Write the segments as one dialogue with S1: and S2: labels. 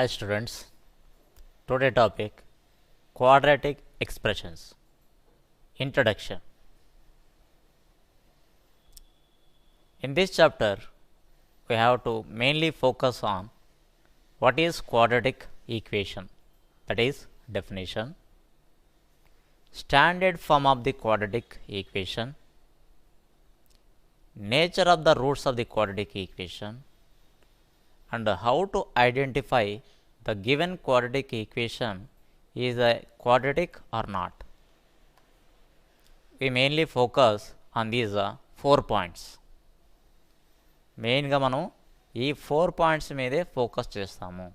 S1: Hi students, today topic quadratic expressions. Introduction. In this chapter we have to mainly focus on what is quadratic equation, that is definition, standard form of the quadratic equation, nature of the roots of the quadratic equation, and how to identify the given quadratic equation is a quadratic or not. We mainly focus on these 4 points. మెయిన్గా మనం ఈ 4 points మీదే focus చేస్తాము.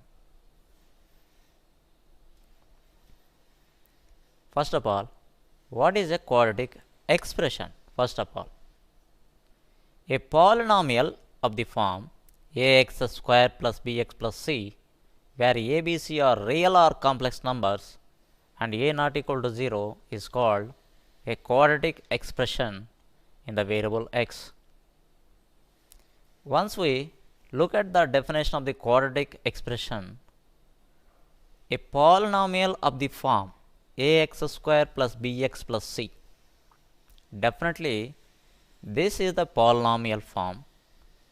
S1: First of all, what is a quadratic expression? First of all, a polynomial of the form ax square plus bx plus c, where a, b, c are real or complex numbers and a not equal to 0 is called a quadratic expression in the variable x. Once we look at the definition of the quadratic expression, a polynomial of the form ax square plus bx plus c. Definitely this is the polynomial form,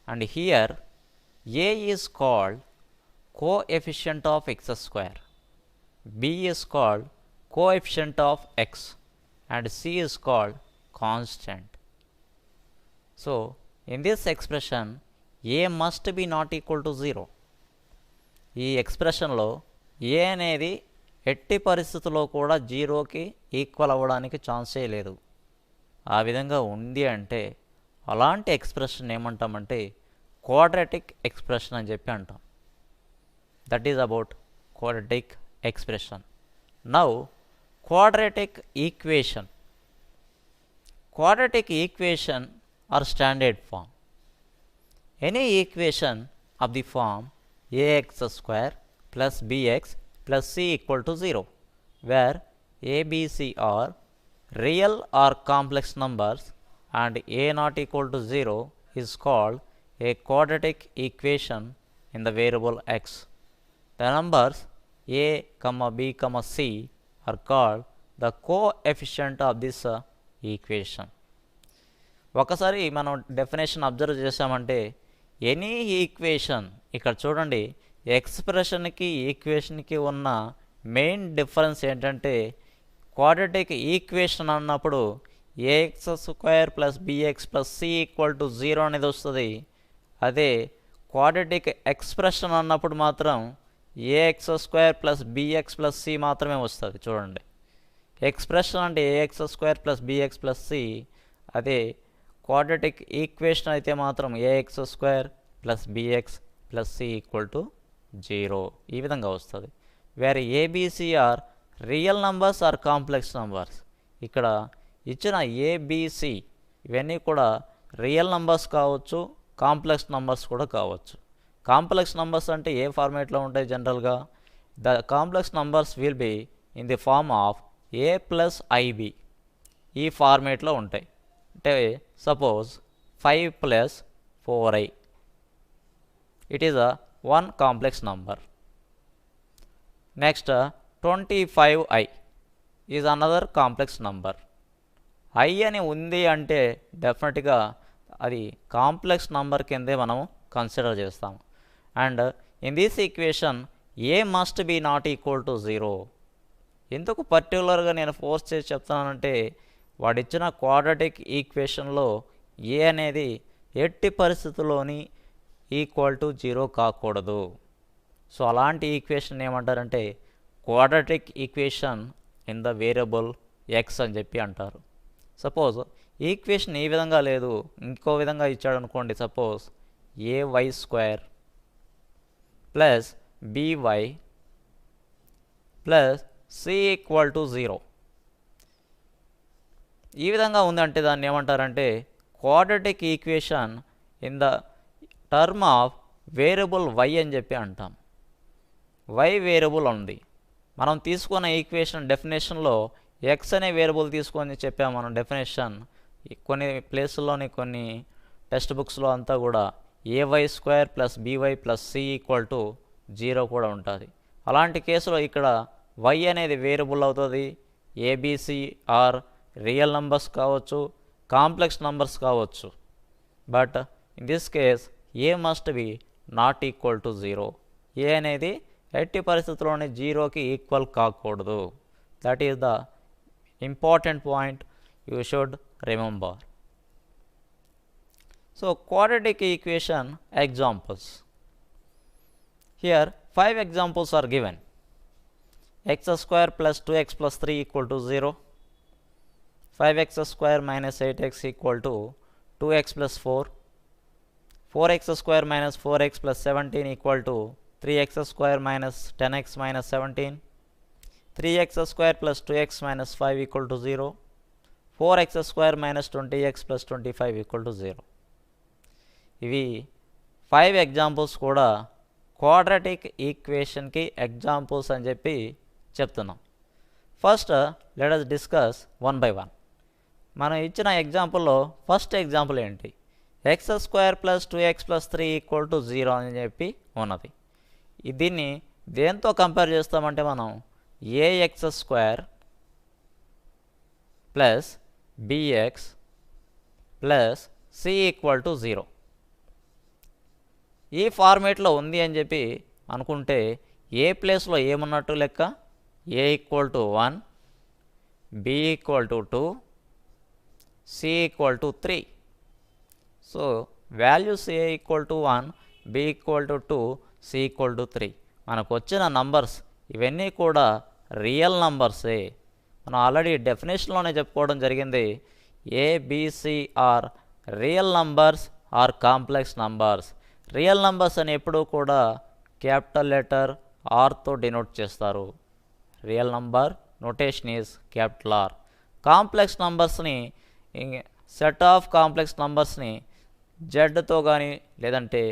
S1: and here a is called coefficient of x square, b is called coefficient of x, and c is called constant. So in this expression a must be not equal to 0. ఈ ఎక్స్ప్రెషన్లో ఏ అనేది ఎట్టి పరిస్థితుల్లో కూడా జీరోకి equal అవ్వడానికి ఛాన్సే లేదు. ఆ విధంగా ఉంది అంటే అలాంటి ఎక్స్ప్రెషన్ ఏమంటామంటే క్వాడ్రాటిక్ ఎక్స్ప్రెషన్ అని చెప్పి అంటాం. That is about quadratic expression. Now quadratic equation. Quadratic equation are standard form. Any equation of the form ax square plus bx plus c equal to 0, where a, b, c are real or complex numbers and a not equal to 0 is called a quadratic equation in the variable x. The numbers a, b, c are called the coefficient of this equation. ఒకసారి మనం definition observe చేసామంటే any equation, ఇక్కడ చూడండి ఎక్స్ప్రెషన్కి ఈక్వేషన్కి ఉన్న main difference ఏంటంటే quadratic equation అన్నప్పుడు a x square plus b x plus C equal to 0 అనేది వస్తుంది. అదే క్వాడ్రాటిక్ ఎక్స్ప్రెషన్ అన్నప్పుడు మాత్రం a x square plus b x plus c మాత్రమే వస్తుంది. చూడండి, ఎక్స్ప్రెషన్ అంటే a x square plus b x plus c, అదే క్వాడ్రాటిక్ ఈక్వేషన్ అయితే మాత్రం a x square plus b x plus C equal to 0 ఈ విధంగా వస్తుంది. వేరే ABC are real numbers or complex numbers. ఇక్కడ ఇచ్చిన ఏబిసి ఇవన్నీ కూడా రియల్ నంబర్స్ కావచ్చు, కాంప్లెక్స్ నంబర్స్ కూడా కావచ్చు. కాంప్లెక్స్ నంబర్స్ అంటే ఏ ఫార్మేట్లో ఉంటాయి జనరల్గా? The complex numbers will be in the form of a plus i b, ఈ ఫార్మేట్లో ఉంటాయి. అంటే suppose 5 plus 4i, it is a one complex number. Next 25i is another complex number. I అని ఉంది అంటే డెఫినెట్గా అది కాంప్లెక్స్ నంబర్ కిందే మనం కన్సిడర్ చేస్తాం. And in this equation A must be not equal to 0. ఎందుకు పర్టికులర్గా నేను ఫోర్స్ చేసి చెప్తానంటే వాడిచ్చిన క్వాడ్రాటిక్ ఈక్వేషన్లో ఏ అనేది ఎట్టి పరిస్థితుల్లోని ఈక్వల్ టు 0 కాకూడదు. సో అలాంటి ఈక్వేషన్ ఏమంటారంటే quadratic equation in the variable X అని చెప్పి అంటారు. సపోజ్ ఈక్వేషన్ ఈ విధంగా లేదు, ఇంకో విధంగా ఇచ్చాడు అనుకోండి. Suppose A Y square plus B Y plus C equal to 0 ఈ విధంగా ఉందంటే దాన్ని ఏమంటారంటే quadratic equation in the term of variable Y అని చెప్పి అంటాం. వై వేరియబుల్ ఉంది. మనం తీసుకున్న ఈక్వేషన్ డెఫినేషన్లో ఎక్స్ అనే వేరియబుల్ తీసుకొని చెప్పాము మనం డెఫినేషన్. కొన్ని ప్లేసుల్లోని కొన్ని టెక్స్ట్ బుక్స్లో అంతా కూడా A Y square plus B Y plus C equal to zero కూడా ఉంటుంది. అలాంటి కేసులో ఇక్కడ y అనేది వేరియబుల్ అవుతుంది. ఏబిసి ఆర్ రియల్ నంబర్స్ కావచ్చు, కాంప్లెక్స్ నంబర్స్ కావచ్చు. But in this case A must be not equal to zero. A అనేది ఎట్టి పరిస్థితుల్లోనే జీరోకి ఈక్వల్ కాకూడదు. That is the important point you should remember. So quadratic equation examples. Here 5 examples are given. X square plus 2x plus 3 equal to 0. 5x square minus 8x equal to 2x plus 4. 4x square minus 4x plus 17 equal to 3x square minus 10x minus 17. 3x square plus 2x minus 5 equal to 0. 4x square minus 20x plus 25 equal to 0. ఇవి 5 examples కూడా quadratic ఈక్వేషన్కి examples అని చెప్పి చెప్తున్నాం. First let us discuss one by one. మనం ఇచ్చిన ఎగ్జాంపుల్లో first example ఏంటి? X square plus 2x plus 3 equal to 0 అని చెప్పి ఉన్నది. దీన్ని దేంతో కంపేర్ చేస్తామంటే మనం a x square plus b x plus C equal to 0 ఈ ఫార్మేట్లో ఉంది అని చెప్పి అనుకుంటే ఏ ప్లేస్లో ఏమున్నట్టు లెక్క? A equal to 1, B equal to 2, C equal to 3. So values A equal to 1, B equal to 2, C equal to 3. మనకు వచ్చిన నంబర్స్ ఇవన్నీ కూడా రియల్ నంబర్సే. మనం ఆల్రెడీ డెఫినేషన్లోనే చెప్పుకోవడం జరిగింది. ABC are real numbers or complex numbers. Real numbers అని ఎప్పుడూ కూడా క్యాపిటల్ లెటర్ ఆర్తో డినోట్ చేస్తారు. Real number notation is capital R. Complex నంబర్స్ని సెట్ ఆఫ్ కాంప్లెక్స్ నంబర్స్ని జెడ్తో కానీ లేదంటే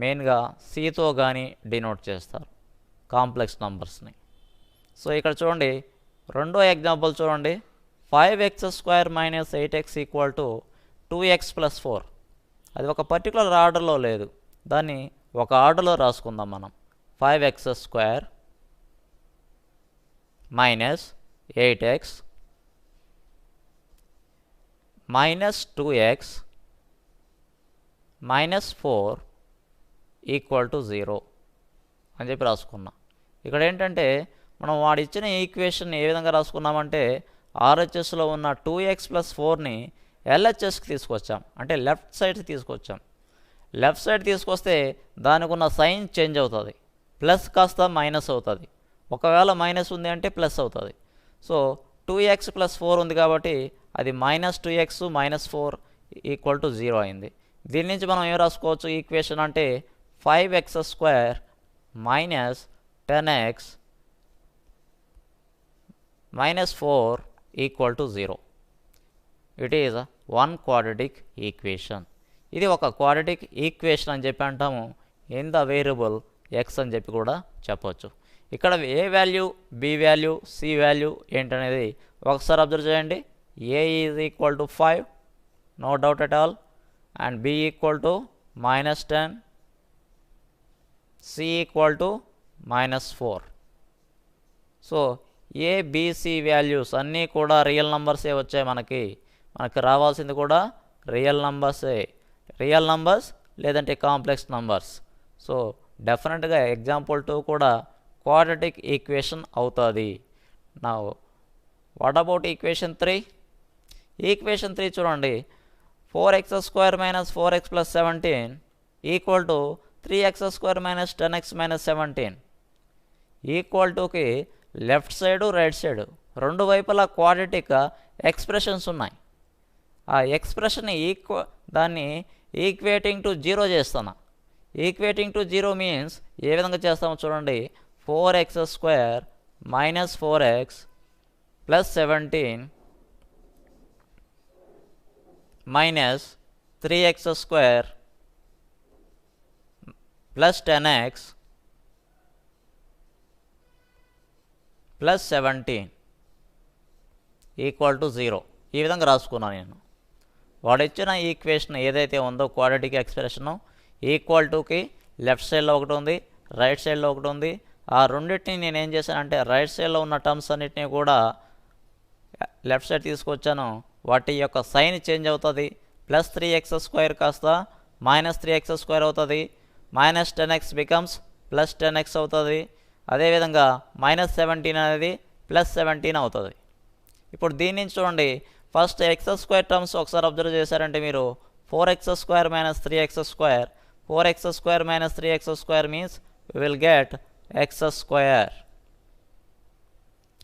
S1: మెయిన్గా సితో కానీ డినోట్ చేస్తారు కాంప్లెక్స్ నంబర్స్ని. సో ఇక్కడ చూడండి, రెండో ఎగ్జాంపుల్ చూడండి. 5x square minus 8x equal to 2x plus 4. అది ఒక పర్టికులర్ ఆర్డర్లో లేదు, దాన్ని ఒక ఆర్డర్లో రాసుకుందాం మనం. 5x square minus 8x minus 2x minus 4 equal to 0 అని చెప్పి రాసుకున్నాం. ఇక్కడ ఏంటంటే మనం వాడిచ్చిన ఈక్వేషన్ ఏ విధంగా రాసుకున్నామంటే ఆర్హెచ్ఎస్లో ఉన్న 2x ప్లస్ 4ని ఎల్హెచ్ఎస్కి తీసుకొచ్చాం, అంటే లెఫ్ట్ సైడ్ తీసుకొచ్చాం. లెఫ్ట్ సైడ్ తీసుకొస్తే దానికి ఉన్న సైన్ చేంజ్ అవుతుంది, ప్లస్ కాస్త మైనస్ అవుతుంది. ఒకవేళ మైనస్ ఉంది అంటే ప్లస్ అవుతుంది. సో 2x ప్లస్ 4 ఉంది కాబట్టి అది minus 2x minus 4 equal to 0 అయింది. దీని నుంచి మనం ఏం రాసుకోవచ్చు ఈక్వేషన్ అంటే 5x square minus 10x minus 4 equal to 0. It is one quadratic equation. ఇది ఒక క్వాడ్రాటిక్ ఈక్వేషన్ అని చెప్పి అంటాము. ఇన్ ద వేరియబుల్ ఎక్స్ అని చెప్పి కూడా చెప్పవచ్చు. ఇక్కడ A value, B value, C value ఏంటనేది ఒకసారి అబ్జర్వ్ చేయండి. A is equal to 5, no doubt at all, and B equal to minus 10, C equal to minus 4. So A, B, C values అన్నీ కూడా రియల్ నంబర్సే వచ్చాయి. మనకి రావాల్సింది కూడా రియల్ నంబర్సే. రియల్ నంబర్స్ లేదంటే కాంప్లెక్స్ నంబర్స్. సో డెఫినెట్గా ఎగ్జాంపుల్ 2 కూడా క్వాడ్రాటిక్ ఈక్వేషన్ అవుతుంది. నా వాట్ అబౌట్ ఈక్వేషన్ 3? ఈక్వేషన్ 3 చూడండి. 4x square minus 4x plus 17 equal to 3x square minus 10x minus 17 equal Tuki left side right side రెండు వైపులా క్వాడ్రాటిక్ ఎక్స్ప్రెషన్స్ ఉన్నాయి. ఆ ఎక్స్ప్రెషన్ని దాన్ని ఈక్వేటింగ్ టు 0 చేస్తున్నా. ఈక్వేటింగ్ టు 0 మీన్స్ ఏ విధంగా చేస్తామో చూడండి. 4x square minus 4x plus 17 minus 3x square plus 10x plus 17 equal to 0. ఈ విధంగా రాసుకున్నాను నేను. వాడు ఇచ్చిన ఈక్వేషన్ ఏదైతే ఉందో quadratic expression equal Tuki left సైడ్లో ఒకటి ఉంది, రైట్ సైడ్లో ఒకటి ఉంది. ఆ రెండింటిని నేను ఏం చేశానంటే రైట్ సైడ్లో ఉన్న టర్మ్స్ అన్నిటినీ కూడా లెఫ్ట్ సైడ్ తీసుకొచ్చాను. వాటి యొక్క సైన్ చేంజ్ అవుతుంది. ప్లస్ 3x² కాస్త మైనస్ 3x² అవుతుంది. Minus 10x becomes plus 10x అవుతుంది. అదేవిధంగా మైనస్ 17 అనేది ప్లస్ 17 అవుతుంది. ఇప్పుడు దీని నుంచి చూడండి, ఫస్ట్ x² టర్మ్స్ ఒకసారి అబ్జర్వ్ చేశారంటే మీరు 4x² minus 3x², 4x² minus 3x² means we will get x².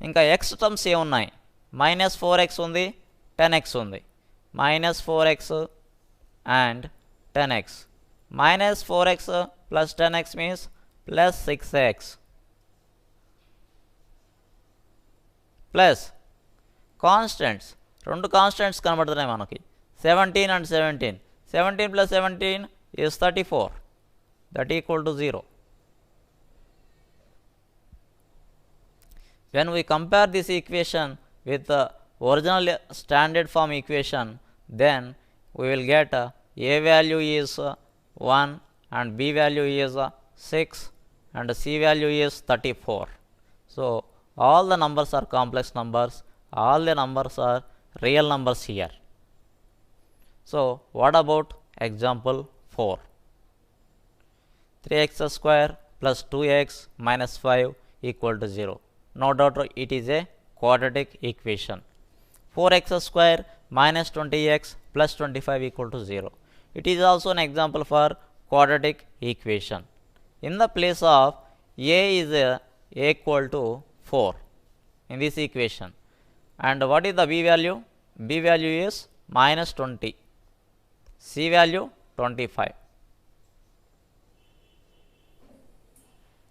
S1: ఇంకా x టర్మ్స్ ఏమున్నాయి? మైనస్ 4x ఉంది, 10x ఉంది. Minus 4x and 10x. Minus 4x plus 10x means plus 6x. Plus constants, రెండు constants కనబడుతున్నాయి మనకి, 17 and 17. 17 plus 17 is 34, that equal to 0. When we compare this equation with the original standard form equation, then we will get a value is 1 and b value is 6 and c value is 34. So all the numbers are complex numbers, all the numbers are real numbers here. So what about example 4? 3x² plus 2x minus 5 equal to 0. No doubt it is a quadratic equation. 4x² minus 20x plus 25 equal to 0. It is also an example for quadratic equation. In the place of a is equal to 4 in this equation. And what is the b value? B value is minus 20. C value 25.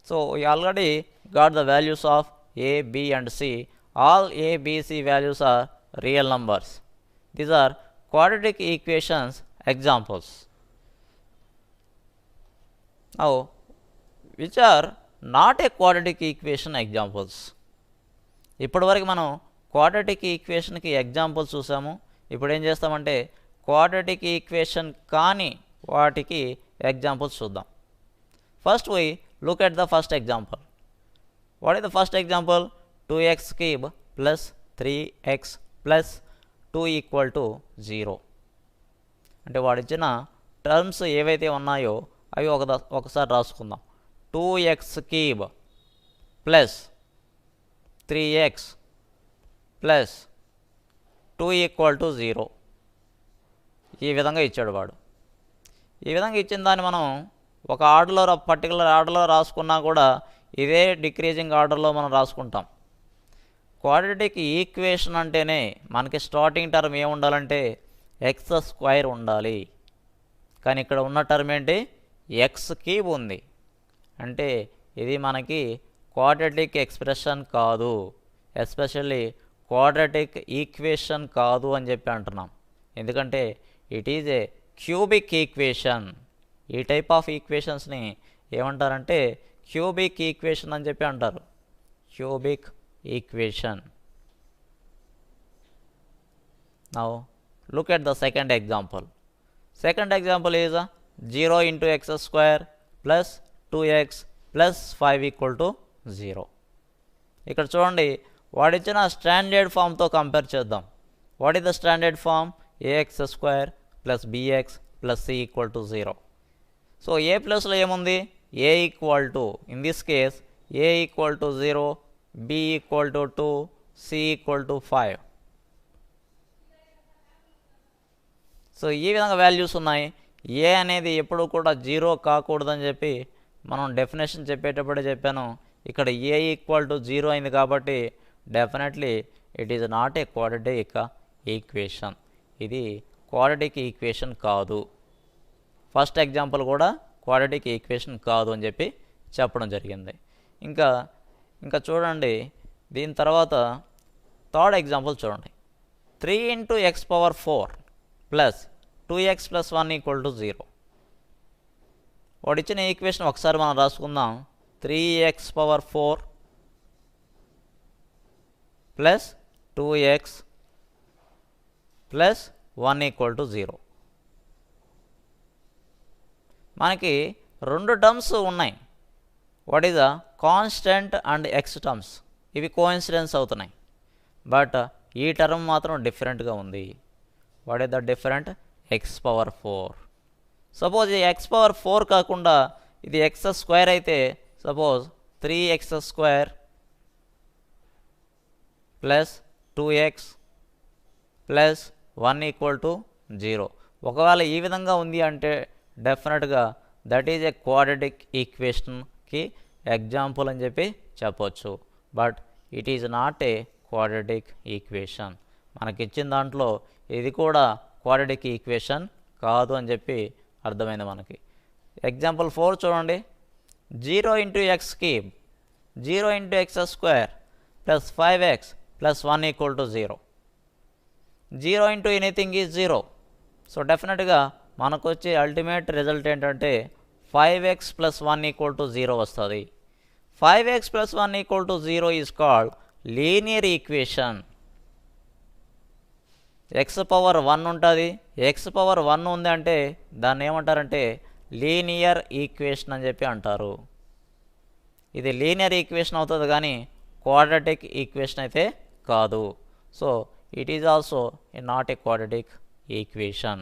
S1: So we already got the values of a, b and c. All a, b, c values are real numbers. These are quadratic equations examples. Now which are not a quadratic equation examples? ఇప్పటివరకు మనం quadratic ఈక్వేషన్కి examples చూసాము. ఇప్పుడు ఏం చేస్తామంటే quadratic equation కాని వాటికి examples చూద్దాం. First we look at the first example. What is the first example? 2x³ plus 3x plus 2 equal to 0. అంటే వాడు ఇచ్చిన టర్మ్స్ ఏవైతే ఉన్నాయో అవి ఒకసారి రాసుకుందాం. 2x³ plus 3x plus 2 equal to 0. ఈ విధంగా ఇచ్చాడు వాడు. ఈ విధంగా ఇచ్చిన దాన్ని మనం ఒక ఆర్డర్లో పర్టికులర్ ఆర్డర్లో రాసుకున్నా కూడా ఇదే డిక్రీజింగ్ ఆర్డర్లో మనం రాసుకుంటాం. క్వాడ్రాటిక్ ఈక్వేషన్ అంటేనే మనకి స్టార్టింగ్ టర్మ్ ఏముండాలంటే x² ఉండాలి. కానీ ఇక్కడ ఉన్న టర్మ్ ఏంటి? x³ ఉంది. అంటే ఇది మనకి క్వాడ్రాటిక్ ఎక్స్ప్రెషన్ కాదు, ఎస్పెషల్లీ క్వాడ్రాటిక్ ఈక్వేషన్ కాదు అని చెప్పి అంటున్నాం. ఎందుకంటే it is a cubic equation. ఈ టైప్ ఆఫ్ ఈక్వేషన్స్ని ఏమంటారంటే క్యూబిక్ ఈక్వేషన్ అని చెప్పి అంటారు. Cubic equation. Now look at the second example. Second example is 0 into x² plus 2x plus 5 equal to 0. ఇక్కడ చూడండి, వాడిచ్చిన స్టాండర్డ్ ఫామ్తో కంపేర్ చేద్దాం. What is the standard form? ax² plus bx plus c equal to 0. So a ప్లస్లో ఏముంది? a equal to, in this case a equal to 0, b equal to 2, c equal to 5. So ఈ విధంగా values ఉన్నాయి. ఏ అనేది ఎప్పుడు కూడా 0 కాకూడదని చెప్పి మనం డెఫినేషన్ చెప్పేటప్పుడే చెప్పాను. ఇక్కడ a ఈక్వల్ టు 0 అయింది కాబట్టి definitely it is not a quadratic equation. ఇది క్వాడ్రాటిక్ ఈక్వేషన్ కాదు. ఫస్ట్ ఎగ్జాంపుల్ కూడా క్వాడ్రాటిక్ ఈక్వేషన్ కాదు అని చెప్పి చెప్పడం జరిగింది. ఇంకా చూడండి, దీని తర్వాత థర్డ్ ఎగ్జాంపుల్ చూడండి. 3 into x⁴ plus 2x plus 1 equal to 0. వాడు ఇచ్చిన ఈక్వేషన్ ఒకసారి మనం రాసుకుందాం. 3x⁴ plus 2x plus 1 equal to 0. మనకి రెండు టర్మ్స్ ఉన్నాయి. What is the constant and x terms ఇవి కోఇన్సిడెన్స్ అవుతున్నాయి, బట్ ఈ టర్మ్ మాత్రం డిఫరెంట్గా ఉంది. What is the different? X power 4. Suppose ఈ ఎక్స్ పవర్ 4 కాకుండా ఇది ఎక్స్ స్క్వేర్ అయితే, suppose 3x² plus 2x plus 1 = 0. ఒకవేళ ఈ విధంగా ఉంది అంటే డెఫినెట్గా దట్ ఈజ్ ఏ క్వాడ్రాటిక్ ఈక్వేషన్కి ఎగ్జాంపుల్ అని చెప్పి చెప్పొచ్చు. But it is not a quadratic equation. మనకిచ్చిన దాంట్లో ఇది కూడా క్వాడ్రాటిక్ ఈక్వేషన్ కాదు అని చెప్పి అర్థమైంది మనకి. ఎగ్జాంపుల్ 4 చూడండి. 0 × x³ 0 × x² plus 5x plus 1 = 0. 0 into anything is 0. So డెఫినెట్గా మనకు వచ్చే అల్టిమేట్ రిజల్ట్ ఏంటంటే 5x ప్లస్ 1 = 0 వస్తుంది. 5x plus 1 = 0 is called linear equation. X power 1 ఉంటుంది, ఎక్స్ పవర్ 1 ఉంది అంటే దాన్ని ఏమంటారంటే లీనియర్ ఈక్వేషన్ అని చెప్పి అంటారు. ఇది లీనియర్ ఈక్వేషన్ అవుతుంది కానీ క్వాడ్రాటిక్ ఈక్వేషన్ అయితే కాదు. So it is also not a quadratic equation.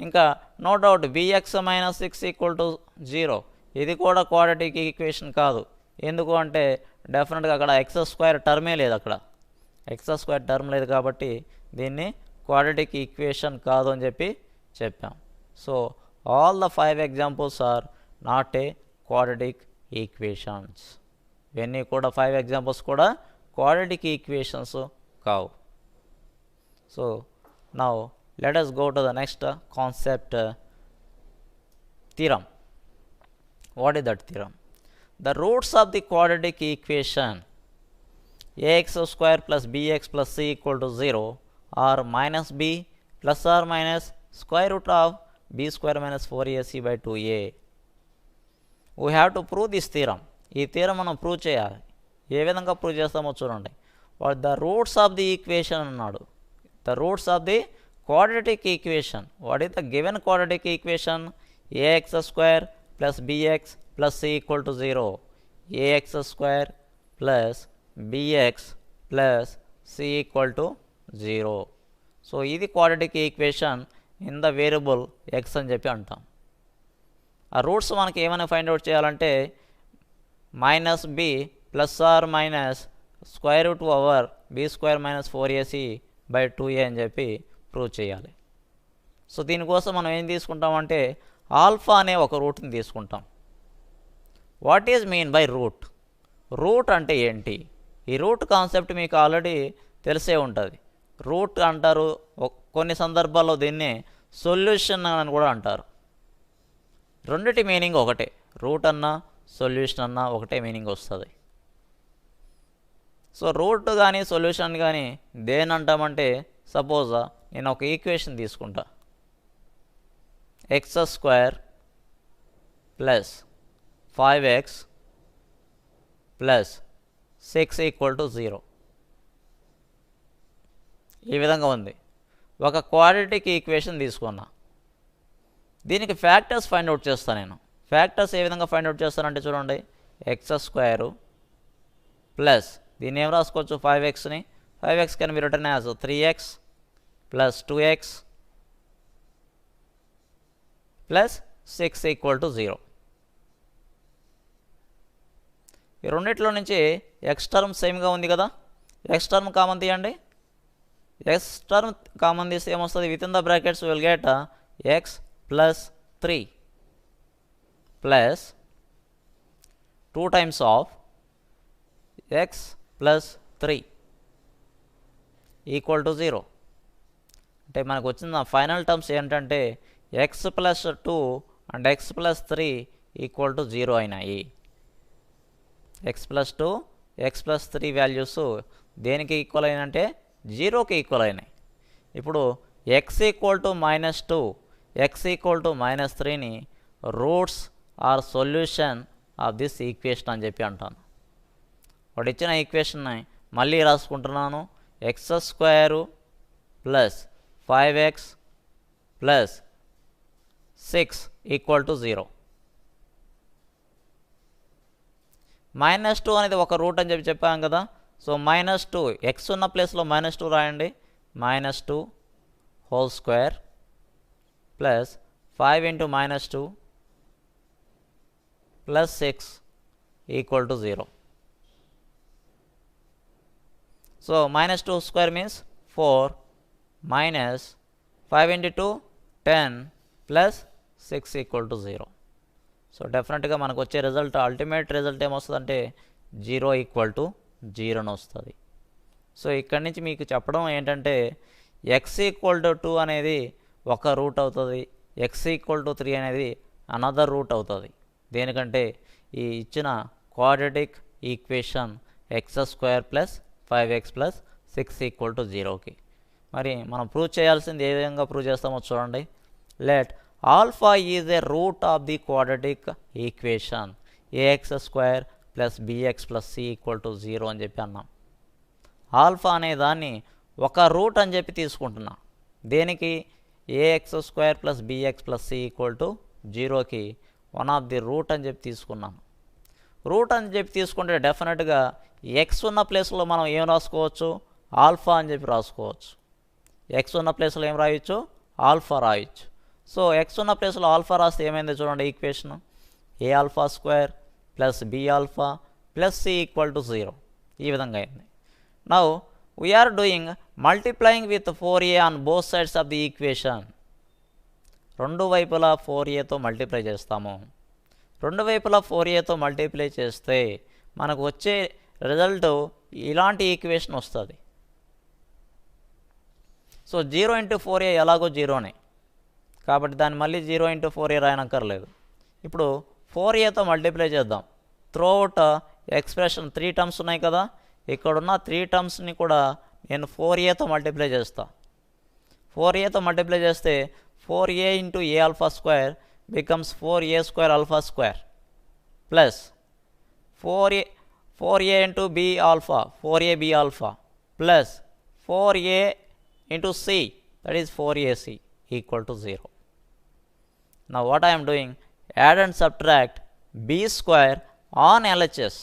S1: ఇంకా నో డౌట్ bx - 6 = 0 ఇది కూడా క్వాడ్రాటిక్ ఈక్వేషన్ కాదు. ఎందుకు అంటే డెఫినెట్గా అక్కడ x² టర్మే లేదు, అక్కడ x² టర్మ్ లేదు కాబట్టి దీన్ని క్వాడ్రాటిక్ ఈక్వేషన్ కాదు అని చెప్పి చెప్పాం. So all the 5 examples are not a quadratic equations. ఇవన్నీ కూడా 5 ఎగ్జాంపుల్స్ కూడా క్వాడ్రాటిక్ ఈక్వేషన్స్ కావు. So now let us go to the next concept, theorem. What is that theorem? The roots of the quadratic equation ax² plus bx plus c = 0 are minus b plus or minus square root of b² minus 4ac by 2a. We have to prove this theorem. ఈ theorem మనం prove చేయాలి. ఏ విధంగా prove చేస్తామో చూడండి. What the roots of the equation అన్నాడు. The roots of the quadratic equation. What is the given quadratic equation? ax² plus bx plus c = 0. ax² plus bx plus c = 0. So ఇది quadratic equation in the variable x అని చెప్పి అంటాం. ఆ roots మనకి ఏమైనా find out చేయాలంటే -b plus or minus square root over b² - 4ac by 2a అని చెప్పి ప్రూవ్ చేయాలి. సో దీనికోసం మనం ఏం తీసుకుంటామంటే ఆల్ఫా అనే ఒక రూట్ని తీసుకుంటాం. What is mean by root? Root అంటే ఏంటి? ఈ రూట్ కాన్సెప్ట్ మీకు ఆల్రెడీ తెలిసే ఉంటుంది. రూట్ అంటారు, కొన్ని సందర్భాల్లో దీన్ని సొల్యూషన్ అని కూడా అంటారు. రెండిటి మీనింగ్ ఒకటే. రూట్ అన్నా సొల్యూషన్ అన్నా ఒకటే మీనింగ్ వస్తుంది. సో రూట్ కానీ సొల్యూషన్ కానీ దేని అంటామంటే, సపోజ్ నేను ఒక ఈక్వేషన్ తీసుకుంటా. x² ప్లస్ 5x ప్లస్ 6 = 0 ఈ విధంగా ఉంది. ఒక క్వాడ్రాటిక్ ఈక్వేషన్ తీసుకున్నా. దీనికి ఫ్యాక్టర్స్ ఫైండ్ అవుట్ చేస్తాను నేను. ఫ్యాక్టర్స్ ఏ విధంగా ఫైండ్ అవుట్ చేస్తానంటే చూడండి. x² ప్లస్ దీన్ని ఏం రాసుకోవచ్చు, 5xని 5x can be return as 3x plus 2x plus 6 = 0. ఈ రెండిట్లో నుంచి ఎక్స్ టర్మ్ సేమ్గా ఉంది కదా, ఎక్స్ టర్మ్ కామన్ తీయండి. ఎక్స్ టర్మ్ కామన్ తీస్తే ఏమొస్తుంది? With in the brackets will get x plus 3 plus 2 times of x plus 3 = 0. అంటే మనకు వచ్చిన ఫైనల్ టర్మ్స్ ఏంటంటే x plus 2 and x plus 3 = 0 అయినాయి. x plus 2 x plus 3 values దేనికి equal అయినంటే 0కి ఈక్వల్ అయినాయి. ఇప్పుడు x = -2 x = -3ని roots or solution of this equation అని చెప్పి అంటాను. వాడు ఇచ్చిన ఈక్వేషన్ని మళ్ళీ రాసుకుంటున్నాను. x² plus 5x plus 6 = 0. -2 అనేది ఒక రూట్ అని చెప్పాం కదా. సో -2 x ఉన్న ప్లేస్లో -2 రాయండి. -2 whole square plus 5 × -2 plus 6 equal to 0. So -2 square means 4 minus 5 × 2 10 plus 6 equal to 0. So డెఫినెట్గా మనకు వచ్చే రిజల్ట్ అల్టిమేట్ రిజల్ట్ ఏమొస్తుందంటే 0 ఈక్వల్ టు 0 అని వస్తుంది. సో ఇక్కడి నుంచి మీకు చెప్పడం ఏంటంటే x ఈక్వల్ టు 2 అనేది ఒక రూట్ అవుతుంది, x ఈక్వల్ టు 3 అనేది అనదర్ రూట్ అవుతుంది. దేనికంటే ఈ ఇచ్చిన quadratic equation x² plus 5x plus 6 equal to 0కి. మరి మనం ప్రూవ్ చేయాల్సింది ఏ విధంగా ప్రూవ్ చేస్తామో చూడండి. Let alpha is a root of the quadratic equation ax² plus bx plus c equal to 0 అని చెప్పి అన్నాం. ఆల్ఫా అనే దాన్ని ఒక రూట్ అని చెప్పి తీసుకుంటున్నా. దేనికి? ax² plus bx plus c equal to 0కి వన్ ఆఫ్ ది రూట్ అని చెప్పి తీసుకున్నాను. రూట్ అని చెప్పి తీసుకుంటే డెఫినెట్గా ఎక్స్ ఉన్న ప్లేస్లో మనం ఏం రాసుకోవచ్చు? ఆల్ఫా అని చెప్పి రాసుకోవచ్చు. ఎక్స్ ఉన్న ప్లేస్లో ఏం రాయొచ్చు? ఆల్ఫా రాయొచ్చు. సో ఎక్స్ ఉన్న ప్లేస్లో ఆల్ఫా రాస్తే ఏమైందో చూడండి. Equation a² plus b² plus c equal to 0 ఈ విధంగా అయింది. Now we are doing multiplying with 4a on both sides of the equation. రెండు వైపులా 4aతో మల్టిప్లై చేస్తాము. రెండు వైపులా 4aతో మల్టిప్లై చేస్తే మనకు వచ్చే రిజల్ట్ ఇలాంటి ఈక్వేషన్ వస్తుంది. సో 0 × 4a ఎలాగో 0నే కాబట్టి దాన్ని మళ్ళీ 0 × 4a రాయనక్కర్లేదు. ఇప్పుడు 4aతో మల్టిప్లై చేద్దాం. త్రూఅవుట్ ఎక్స్ప్రెషన్ 3 టర్మ్స్ ఉన్నాయి కదా, ఇక్కడున్న 3 టర్మ్స్ని కూడా నేను 4aతో మల్టిప్లై చేస్తా. 4aతో మల్టిప్లై చేస్తే 4a × a² becomes 4a² α² plus 4a × b² 4ab² plus 4a × c, that is 4ac equal to 0. Now what I am doing, add and subtract b² on LHS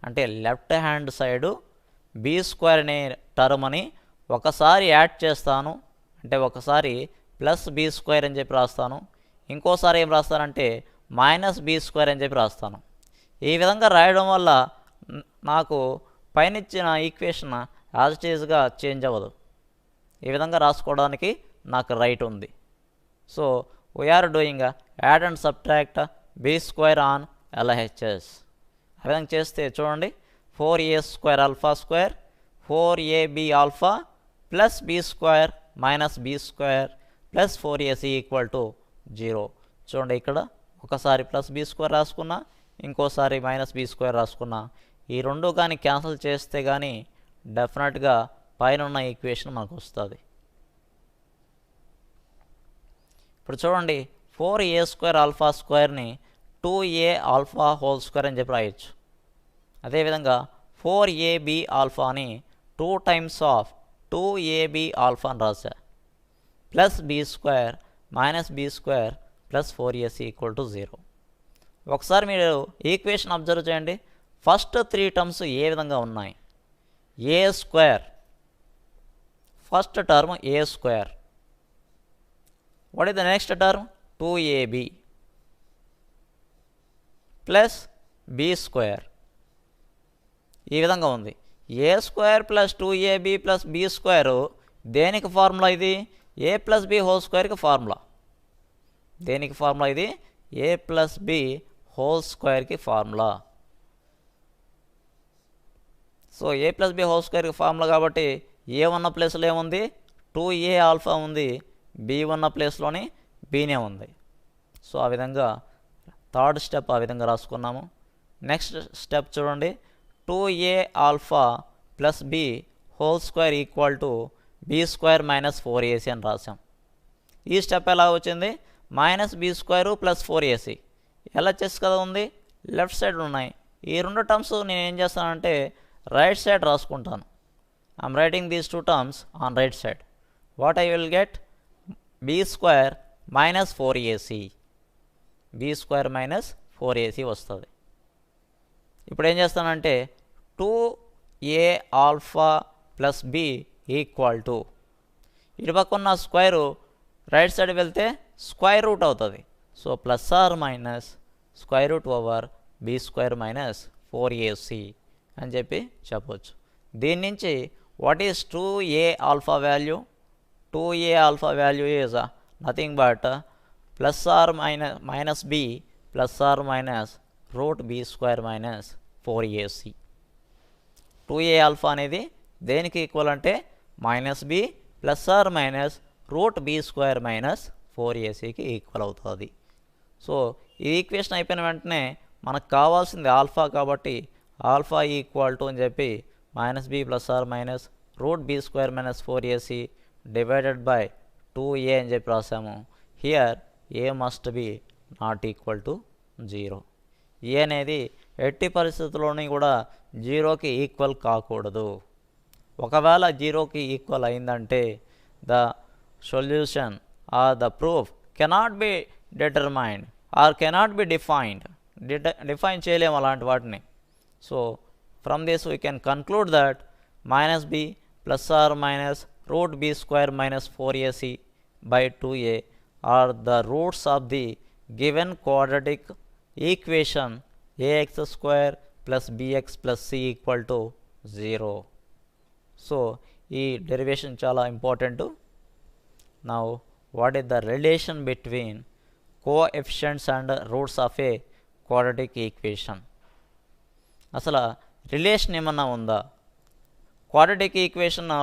S1: అంటే left hand side b² అనే term అని ఒకసారి add చేస్తాను, అంటే ఒకసారి plus b² అని చెప్పి రాస్తాను, ఇంకోసారి ఏం రాస్తానంటే -b² అని చెప్పి రాస్తాను. ఈ విధంగా రాయడం వల్ల నాకు పైన ఇచ్చిన ఈక్వేషన్ యాజ్ ఇట్ ఈజ్గా చేంజ్ అవ్వదు. ఈ విధంగా రాసుకోవడానికి నాకు రైట్ ఉంది. So we are doing add and subtract b² on LHS. ఆ విధంగా చేస్తే చూడండి 4a² α² 4ab² plus b² minus b² plus 4ac equal to 0. చూడండి ఇక్కడ ఒకసారి ప్లస్ b² రాసుకున్నా, ఇంకోసారి -b² రాసుకున్నా. ఈ రెండు కానీ క్యాన్సిల్ చేస్తే కానీ డెఫినెట్గా పైన ఉన్న ఈక్వేషన్ మనకు వస్తుంది. ఇప్పుడు చూడండి 4a² α²ని 2a² అని చెప్పి రాయొచ్చు. అదేవిధంగా 4ab² 2 టైమ్స్ ఆఫ్ 2ab² అని రాశా, plus b² minus b² plus 4ac equal to 0. ఒకసారి మీరు ఈక్వేషన్ అబ్జర్వ్ చేయండి. ఫస్ట్ 3 టర్మ్స్ ఏ విధంగా ఉన్నాయి? a², first term a². What is the next term? 2ab plus b². ఈ విధంగా ఉంది. a² plus 2ab plus b² దేనికి ఫార్ములా? ఇది a ప్లస్ b హోల్ స్క్వేర్కి ఫార్ములా. దేనికి ఫార్ములా ఇది? a ప్లస్ b హోల్ స్క్వేర్కి formula. So a plus b whole స్క్వేర్కి ఫార్ములా కాబట్టి a ఉన్న ప్లేస్లో ఏముంది? 2a² ఉంది, b ఉన్న ప్లేస్లోని bనే ఉంది. సో ఆ విధంగా థర్డ్ స్టెప్ ఆ విధంగా రాసుకున్నాము. నెక్స్ట్ స్టెప్ చూడండి, 2a² plus b whole square equal to b² minus 4ac అని రాసాం. ఈ స్టెప్ ఎలా వచ్చింది? -b² ప్లస్ 4ac LHS కదా ఉంది, లెఫ్ట్ సైడ్ ఉన్నాయి. ఈ రెండు టర్మ్స్ నేను ఏం చేస్తానంటే రైట్ సైడ్ రాసుకుంటాను. I'm writing these 2 terms on right side. What I will get? b² minus 4ac, b² minus 4ac వస్తుంది. ఇప్పుడు ఏం చేస్తానంటే 2a alpha plus b equal to ఇటుపక్క ఉన్న స్క్వేరు రైట్ సైడ్ వెళ్తే స్క్వేర్ రూట్ అవుతుంది. So plus or minus square root over b square minus 4ac అని చెప్పి చెప్పవచ్చు. దీని నుంచి what is 2a alpha value? 2a alpha value is nothing but plus or minus b plus or minus root b square minus 4ac. 2a alpha అనేది దేనికి equal అంటే minus b plus or minus root b square minus 4acకి equal అవుతుంది. So ఈ equation అయిపోయిన వెంటనే మనకు కావాల్సింది ఆల్ఫా కాబట్టి ఆల్ఫా ఈక్వల్ టు అని చెప్పి minus b plus or minus root b square minus 4ac divided by 2a అని చెప్పి రాసాము. Here a must be not equal to 0. A అనేది ఎట్టి పరిస్థితుల్లోని కూడా 0కి ఈక్వల్ కాకూడదు. ఒకవేళ 0కి ఈక్వల్ అయిందంటే the solution or the proof cannot be determined or cannot be defined. Define చేయలేము అలాంటి వాటిని. So from this we can conclude that minus b plus or minus root b square minus 4ac by 2a are the roots of the given quadratic equation ax square plus bx plus c equal to 0. So ఈ derivation చాలా important. Now what is the relation between coefficients and roots of a quadratic equation? అసలు relation ఏమన్నా ఉందా? Quadratic equation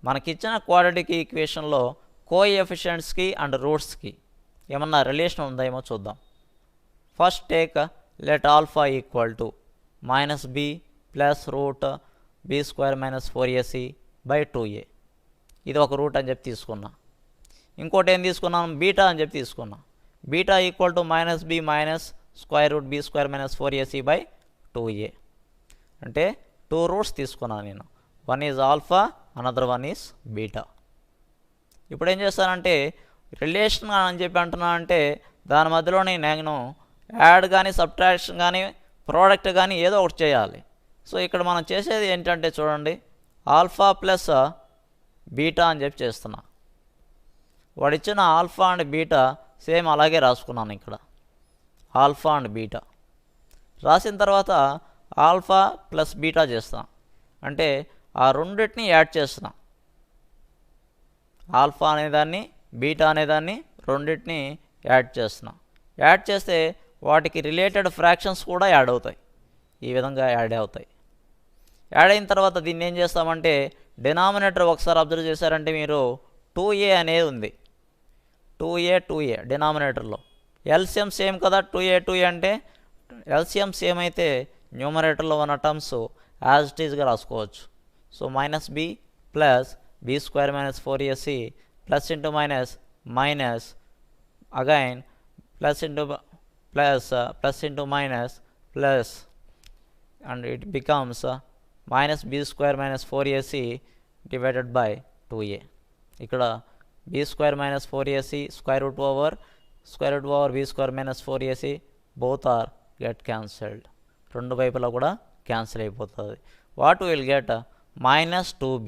S1: మనకిచ్చిన quadratic ఈక్వేషన్లో కోఎఫిషియంట్స్కి and రూట్స్కి ఏమన్నా రిలేషన్ ఉందా ఏమో చూద్దాం. First take let alpha equal to minus b plus root b square minus 4ac by 2a. ఇది ఒక రూట్ అని చెప్పి తీసుకున్నా. ఇంకోటి ఏం తీసుకున్నాం? బీటా అని చెప్పి తీసుకున్నా. Beta equal to minus b minus square root b square minus 4ac by 2a. అంటే 2 రూట్స్ తీసుకున్నాను నేను. One is alpha, another one is beta. ఇప్పుడు ఏం చేస్తానంటే రిలేషన్ అని చెప్పి అంటున్నా అంటే దాని మధ్యలోనే నేను యాడ్ కానీ సబ్ట్రాక్షన్ కానీ ప్రోడక్ట్ కానీ ఏదో ఒకటి చేయాలి. సో ఇక్కడ మనం చేసేది ఏంటంటే చూడండి, ఆల్ఫా ప్లస్ బీటా అని చెప్పి చేస్తున్నా. వాడు ఇచ్చిన ఆల్ఫా అండ్ బీటా సేమ్ అలాగే రాసుకున్నాను. ఇక్కడ ఆల్ఫా అండ్ బీటా రాసిన తర్వాత ఆల్ఫా ప్లస్ బీటా చేస్తాం. అంటే ఆ రెండింటిని యాడ్ చేస్తున్నా. ఆల్ఫా అనేదాన్ని బీటా అనేదాన్ని రెండింటిని యాడ్ చేస్తున్నా. యాడ్ చేస్తే వాటికి రిలేటెడ్ ఫ్రాక్షన్స్ కూడా యాడ్ అవుతాయి. ఈ విధంగా యాడ్ అవుతాయి. యాడ్ అయిన తర్వాత దీన్ని ఏం చేస్తామంటే డినామినేటర్ ఒకసారి అబ్జర్వ్ చేశారంటే మీరు 2a అనేది ఉంది. 2a డినామినేటర్లో. ఎల్సిఎం సేమ్ కదా, 2a అంటే ఎల్సిఎం సేమ్ అయితే న్యూమరేటర్లో ఉన్న టర్మ్స్ యాజ్ ఇట్ ఈజ్గా రాసుకోవచ్చు. So minus b plus b square minus 4ac plus into minus minus again plus into plus into minus plus and it becomes minus b square minus 4ac divided by 2a. ఇక్కడ b square minus 4ac square root over b square minus 4ac both are get cancelled. రెండు వైపులా కూడా cancel అయిపోతుంది. What will get minus 2b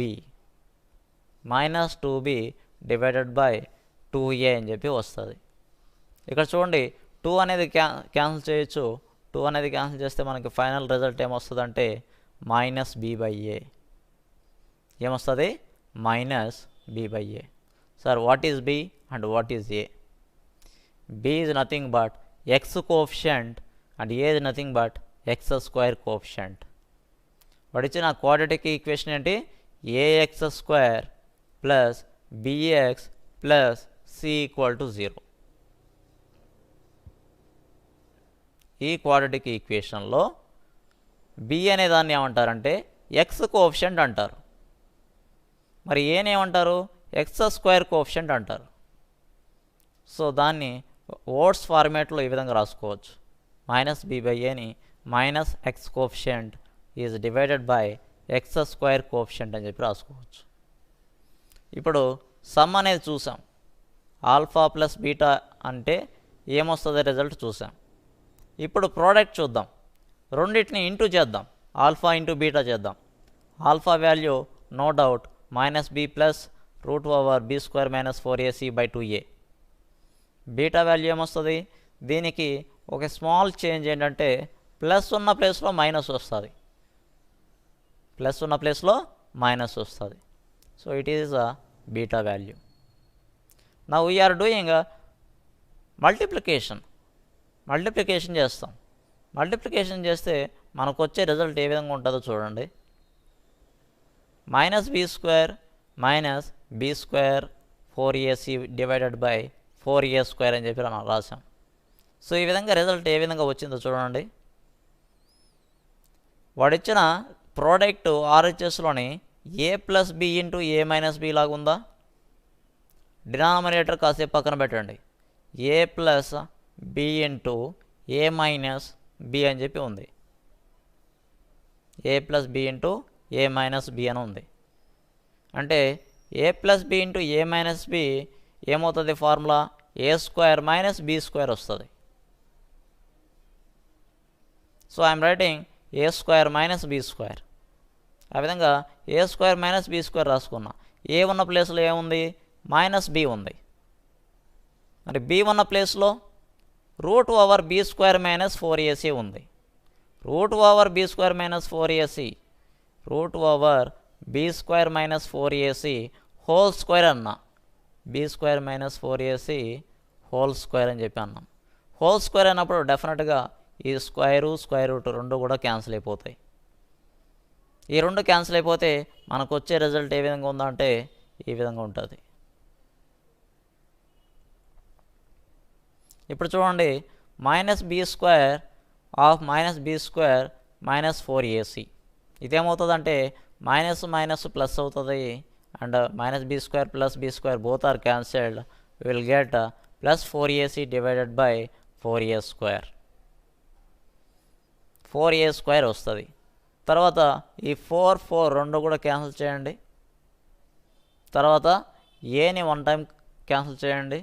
S1: divided by 2a అని చెప్పి వస్తుంది. ఇక్కడ చూడండి 2 అనేది క్యాన్సిల్ చేయొచ్చు. 2 అనేది క్యాన్సిల్ చేస్తే మనకి ఫైనల్ రిజల్ట్ ఏమొస్తుందంటే మైనస్ బి బై ఏ. ఏమొస్తుంది? Minus b by a. Sir what is b and what is a? B is nothing but x coefficient and a is nothing but x square coefficient. వాడు ఇచ్చిన quadratic equation ఏంటి? A x square plus b x plus C equal to 0. ఈ quadratic ఈక్వేషన్లో B అనే దాన్ని ఏమంటారంటే X coefficient అంటారు. మరి ఏనేమంటారు? X square coefficient అంటారు. సో దాన్ని ఓట్స్ ఫార్మేట్లో ఈ విధంగా రాసుకోవచ్చు. మైనస్ బి బై ఏని minus X coefficient is divided by X square coefficient అని చెప్పి రాసుకోవచ్చు. ఇప్పుడు సమ్ అనేది చూసాం. ఆల్ఫా ప్లస్ బీటా అంటే ఏమొస్తుంది రిజల్ట్ చూసాం. ఇప్పుడు ప్రోడక్ట్ చూద్దాం. రెండింటిని ఇంటూ చేద్దాం, ఆల్ఫా ఇంటూ బీటా చేద్దాం. Alpha value no doubt -b plus √b² - 4ac/2a. Beta value ఏమొస్తుంది, దీనికి ఒక స్మాల్ చేంజ్ ఏంటంటే ప్లస్ ఉన్న ప్లేస్లో మైనస్ వస్తుంది, ప్లస్ ఉన్న ప్లేస్లో మైనస్ వస్తుంది. So it is a beta value. Now we are doing multiplication చేస్తాం. మల్టిప్లికేషన్ చేస్తే మనకు వచ్చే రిజల్ట్ ఏ విధంగా ఉంటుందో చూడండి. -b² - b² 4ac / 4a² అని చెప్పి మనం రాసాం. సో ఈ విధంగా రిజల్ట్ ఏ విధంగా వచ్చిందో చూడండి. వాడిచ్చిన product RHSలోని a + b × a - b లాగా ఉందా? డినామినేటర్ కాసేపు పక్కన పెట్టండి. a + b × a - b అని చెప్పి ఉంది. a + b × a - b అని ఉంది. అంటే a + b × a - b ఏమవుతుంది, ఫార్ములా a² - b² వస్తుంది. So I'm writing a² - b². ఆ విధంగా a² - b² రాసుకున్నా. ఏ ఉన్న ప్లేస్లో ఏముంది, -b ఉంది. మరి b ఉన్న ప్లేస్లో √b² - 4ac ఉంది. √b² - 4ac √b² - 4ac whole square అన్నా. b² - 4ac హోల్ స్క్వేర్ అని చెప్పి అన్నాం. హోల్ స్క్వేర్ అయినప్పుడు డెఫినెట్గా ఈ స్క్వేర్ రూట్ రెండు కూడా క్యాన్సిల్ అయిపోతాయి. ఈ రెండు క్యాన్సిల్ అయిపోతే మనకు వచ్చే రిజల్ట్ ఏ విధంగా ఉందంటే ఈ విధంగా ఉంటుంది. ఇప్పుడు చూడండి, -b² ఆఫ్ -b² - 4ac ఇదేమవుతుందంటే మైనస్ ప్లస్ అవుతుంది. And -b² + b² both are cancelled. Will get +4ac / 4a². 4a² వస్తుంది. తర్వాత ఈ 4 రెండు కూడా క్యాన్సిల్ చేయండి. తర్వాత ఏని 1 టైం క్యాన్సిల్ చేయండి.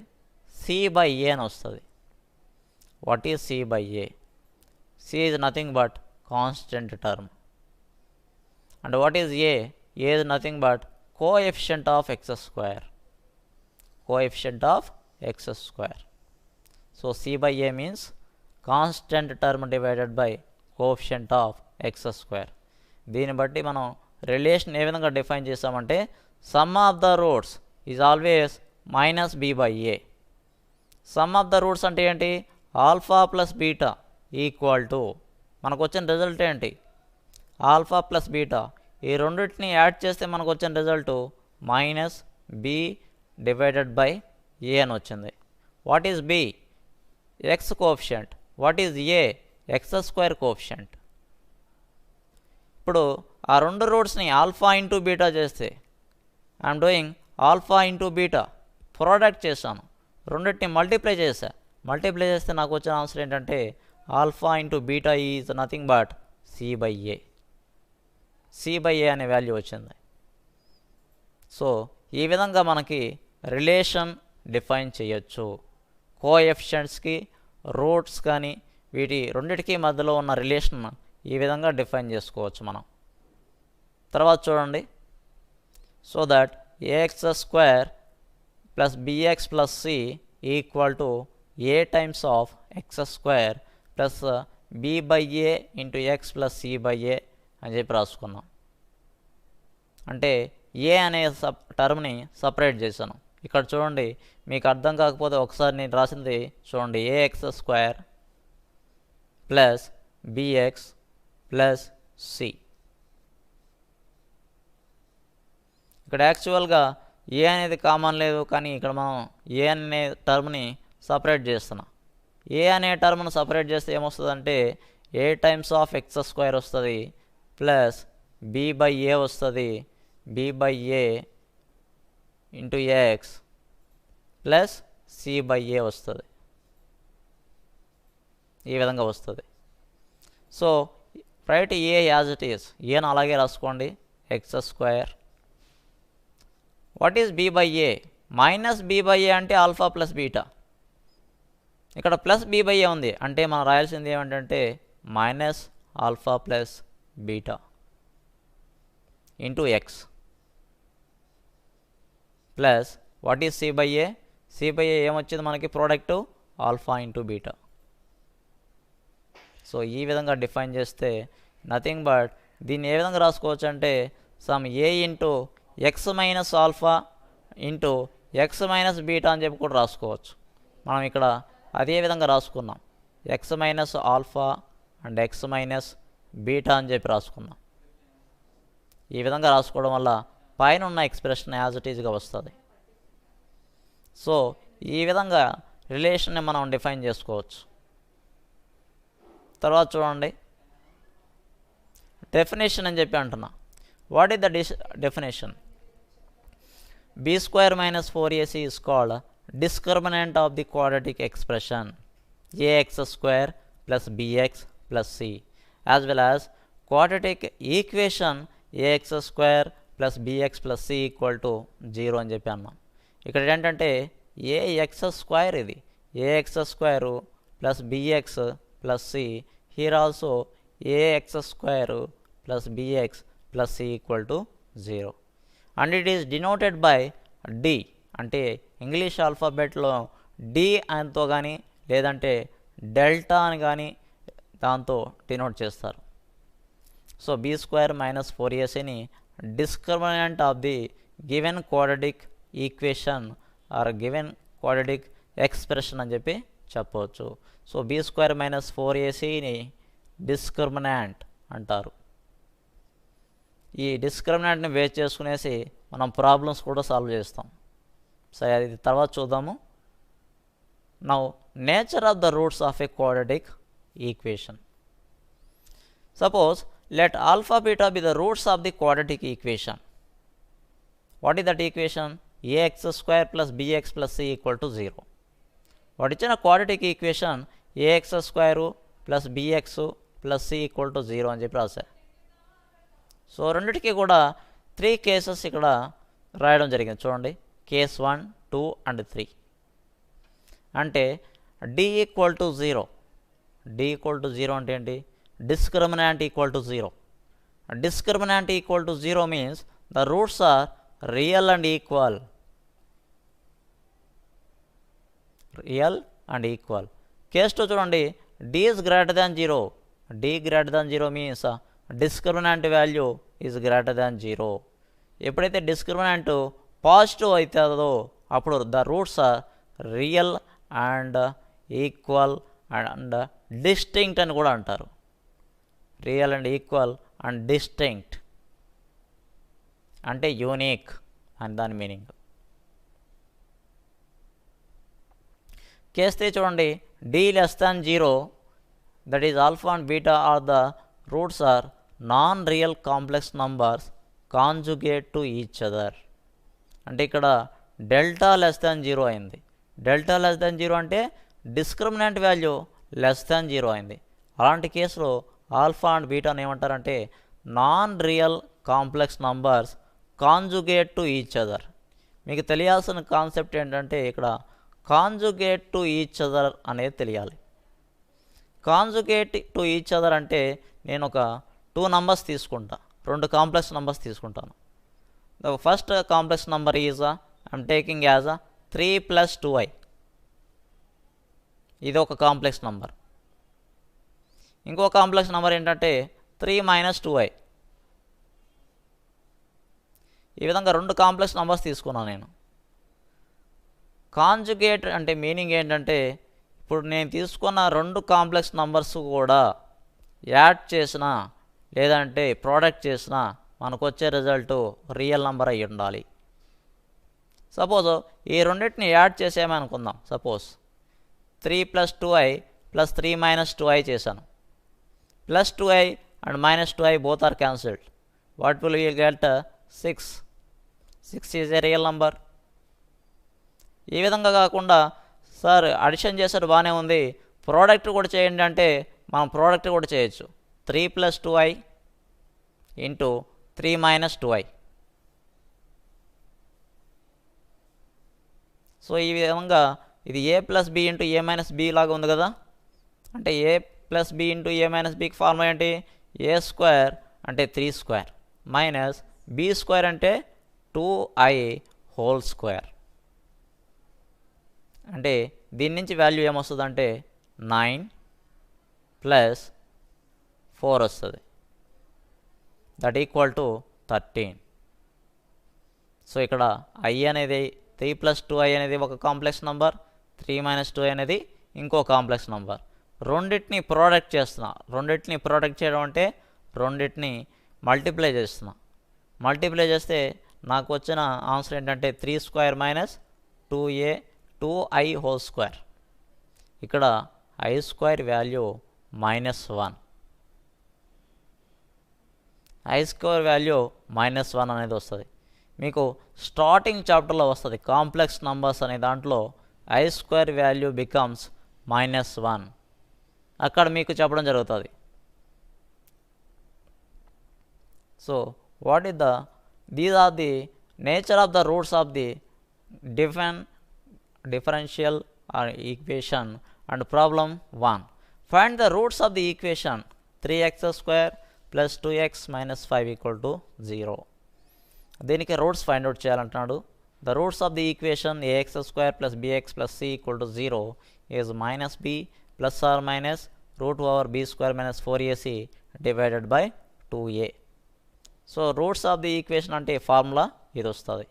S1: c/a అని వస్తుంది. What is c/a? c is nothing but constant term. And what is a? A is nothing but coefficient of x². Coefficient of x². So c/a means constant term divided by coefficient of x². దీన్ని బట్టి మనం relation ఏ విధంగా define చేసామంటే some of the roots is always -b/a. Some of the roots అంటే ఏంటి, alpha plus beta equal to మనకు వచ్చిన result ఏంటి, ఆల్ఫా ప్లస్ బీటా. ఈ రెండింటిని యాడ్ చేస్తే మనకు వచ్చిన రిజల్ట్ -b / a అని వచ్చింది. What is b? X coefficient. What is a? x² coefficient. ఇప్పుడు ఆ రెండు రూట్స్ని ఆల్ఫా ఇంటూ బీటా చేస్తే I'm doing alpha into beta product చేశాను. రెండింటిని మల్టిప్లై చేస్తే నాకు వచ్చిన ఆన్సర్ ఏంటంటే alpha into beta is nothing but c/a. c/a అనే వాల్యూ వచ్చింది. సో ఈ విధంగా మనకి రిలేషన్ డిఫైన్ చేయొచ్చు. కోఎఫిషియంట్స్కి రూట్స్ కానీ వీటి రెండిటికి మధ్యలో ఉన్న రిలేషన్ ఈ విధంగా డిఫైన్ చేసుకోవచ్చు మనం. తర్వాత చూడండి, so that ax² + bx + c equal to a times of x² plus b/a × x + c/a అని చెప్పి రాసుకున్నాం. అంటే ఏ అనే టర్మ్ని సపరేట్ చేశాను. ఇక్కడ చూడండి, మీకు అర్థం కాకపోతే ఒకసారి నేను రాసింది చూడండి. ax² plus bx plus c. ఇక్కడ యాక్చువల్గా ఏ అనేది కామన్ లేదు, కానీ ఇక్కడ మనం ఏ అనే టర్మ్ని సపరేట్ చేస్తున్నాం. ఏ అనే టర్మ్ను సపరేట్ చేస్తే ఏమొస్తుందంటే a టైమ్స్ ఆఫ్ x² వస్తుంది ప్లస్ b/a వస్తుంది, b/a × x ప్లస్ c/a వస్తుంది. ఈ విధంగా వస్తుంది. So write a as it is, ఏను అలాగే రాసుకోండి, x². What is b/a? -b/a అంటే ఆల్ఫా ప్లస్ బీటా. ఇక్కడ ప్లస్ b/a ఉంది అంటే మనం రాయాల్సింది ఏమిటంటే alpha plus beta into x plus what is c by a? C by a ఏమొచ్చింది మనకి product alpha into beta. So ఈ విధంగా డిఫైన్ చేస్తే నథింగ్ బట్ దీన్ని ఏ విధంగా రాసుకోవచ్చు అంటే some a into x minus alpha into x minus beta అని చెప్పి కూడా రాసుకోవచ్చు. మనం ఇక్కడ అదే విధంగా రాసుకున్నాం, x minus alpha and x minus beta అని చెప్పి రాసుకున్నాం. ఈ విధంగా రాసుకోవడం వల్ల పైన ఉన్న ఎక్స్ప్రెషన్ యాజ్ ఇట్ ఈజ్గా వస్తుంది. సో ఈ విధంగా రిలేషన్ని మనం డిఫైన్ చేసుకోవచ్చు. తర్వాత చూడండి, డెఫినేషన్ అని చెప్పి అంటున్నా. What is the definition? B square minus 4ac is called discriminant of the quadratic expression ax square plus bx plus c, as well as quadratic equation ax square plus bx plus c equal to 0 అని చెప్పి అన్నాం. ఇక్కడ ఏంటంటే ax square, ఇది ax square plus bx plus c, here also ax square plus bx plus c equal to 0, and it is denoted by d. అంటే English ఆల్ఫాబెట్లో D అంతో కానీ లేదంటే డెల్టా అని కానీ దాంతో డినోట్ చేస్తారు. సో బీ స్క్వేర్ మైనస్ 4acని discriminant of the given quadratic equation or given quadratic expression అని చెప్పి చెప్పవచ్చు. సో బీ స్క్వేర్ మైనస్ 4acని డిస్క్రిమినెంట్ అంటారు. ఈ డిస్క్రిమినెంట్ని బేస్ చేసుకునేసి మనం ప్రాబ్లమ్స్ కూడా సాల్వ్ చేస్తాం. సరే, అది తర్వాత చూద్దాము. Now nature of the roots of a quadratic equation. Suppose let alpha beta be the roots of the quadratic equation. What is that equation? ax square plus bx plus c equal to 0. What is a quadratic equation? ax square plus bx plus c equal to 0 అని చెప్పి రాశారు. So రెండింటికి కూడా 3 cases ఇక్కడ రాయడం జరిగింది. చూడండి, case 1, 2 and 3. అంటే d equal to 0. d equal to 0 అంటే ఏంటి? discriminant equal to 0. Discriminant equal to 0 means the roots are real and equal. Real and equal. Case 2 చూడండి, d is greater than 0. d greater than 0 means discriminant value is greater than 0. ఎప్పుడైతే discriminant positive అవుతుందో అప్పుడు the roots are real and equal and distinct అని కూడా అంటారు. Real and equal and distinct అంటే unique అని దాని మీనింగ్. కేస్ 3 చూడండి, d less than 0, that is alpha and beta are the roots are non-real complex numbers conjugate to each other. అంటే ఇక్కడ delta less than 0 అయింది. డెల్టా లెస్ దాన్ 0 అంటే discriminant value less than 0 అయింది. అలాంటి కేసులో alpha and బీటాని ఏమంటారంటే non real complex numbers conjugate to each other. మీకు తెలియాల్సిన కాన్సెప్ట్ ఏంటంటే ఇక్కడ కాంజుగేట్ టు ఈచ్ అదర్ అనేది తెలియాలి. కాంజుగేట్ టు ఈచ్ అదర్ అంటే నేను ఒక 2 నంబర్స్ తీసుకుంటా, 2 కాంప్లెక్స్ నంబర్స్ తీసుకుంటాను. The first complex number is I'm taking as 3 + 2i. ఇది ఒక కాంప్లెక్స్ నంబర్. ఇంకో కాంప్లెక్స్ నెంబర్ ఏంటంటే 3 - 2i. ఈ విధంగా 2 కాంప్లెక్స్ నెంబర్స్ తీసుకున్నాను నేను. కాంజుగేట్ అంటే మీనింగ్ ఏంటంటే ఇప్పుడు నేను తీసుకున్న 2 కాంప్లెక్స్ నెంబర్స్ కూడా యాడ్ చేసిన లేదంటే ప్రోడక్ట్ చేసిన మనకు వచ్చే రిజల్ట్ రియల్ నెంబర్ అయి ఉండాలి. సపోజ్ ఈ రెండింటిని యాడ్ చేసామే అనుకుందాం. సపోజ్ 3 + 2i + 3 - 2i చేశాను. plus 2i and minus 2i both are cancelled. What will we get? 6. 6 is a real number. ఈ విధంగా కాకుండా సార్ అడిషన్ చేశారు బాగానే ఉంది, ప్రోడక్ట్ కూడా చేయండి అంటే మనం ప్రోడక్ట్ కూడా చేయొచ్చు. 3 + 2i ఇంటూ 3 - 2i. సో ఈ విధంగా ఇది a + b into a - b లాగా ఉంది కదా. అంటే a plus b into a minus బికి ఫార్ములా ఏంటి? ఏ స్క్వేర్ అంటే 3 స్క్వేర్ మైనస్ బి స్క్వేర్ అంటే 2i హోల్ స్క్వేర్. అంటే దీని నుంచి వాల్యూ ఏమొస్తుందంటే 9 ప్లస్ 4 వస్తుంది, దట్ ఈక్వల్ టు 13. సో ఇక్కడ i అనేది 3 ప్లస్ 2i అనేది ఒక కాంప్లెక్స్ నంబర్, 3 మైనస్ 2i అనేది ఇంకో కాంప్లెక్స్ నంబర్. రెండింటిని ప్రోడక్ట్ చేస్తున్నా. రెండింటిని ప్రోడక్ట్ చేయడం అంటే రెండింటిని మల్టిప్లై చేస్తున్నా. మల్టిప్లై చేస్తే నాకు వచ్చిన ఆన్సర్ ఏంటంటే 3 square minus 2i whole square. ఇక్కడ i square value -1, i square value -1 అనేది వస్తుంది. మీకు స్టార్టింగ్ చాప్టర్లో వస్తుంది కాంప్లెక్స్ నంబర్స్ అనే దాంట్లో i స్క్వేర్ వాల్యూ బికమ్స్ -1 అక్కడ మీకు చెప్పడం జరుగుతుంది. So what is these are the nature of the roots of the differential equation and problem 1. Find the roots of the equation 3x square plus 2x minus 5 equal to 0. దీనికి roots find out చేయాలంటున్నాడు. The roots of the equation ax square plus bx plus c equal to 0 is minus b plus or minus root over b square minus 4ac divided by 2a. So roots of the equation అంటే formula ఇది వస్తుంది.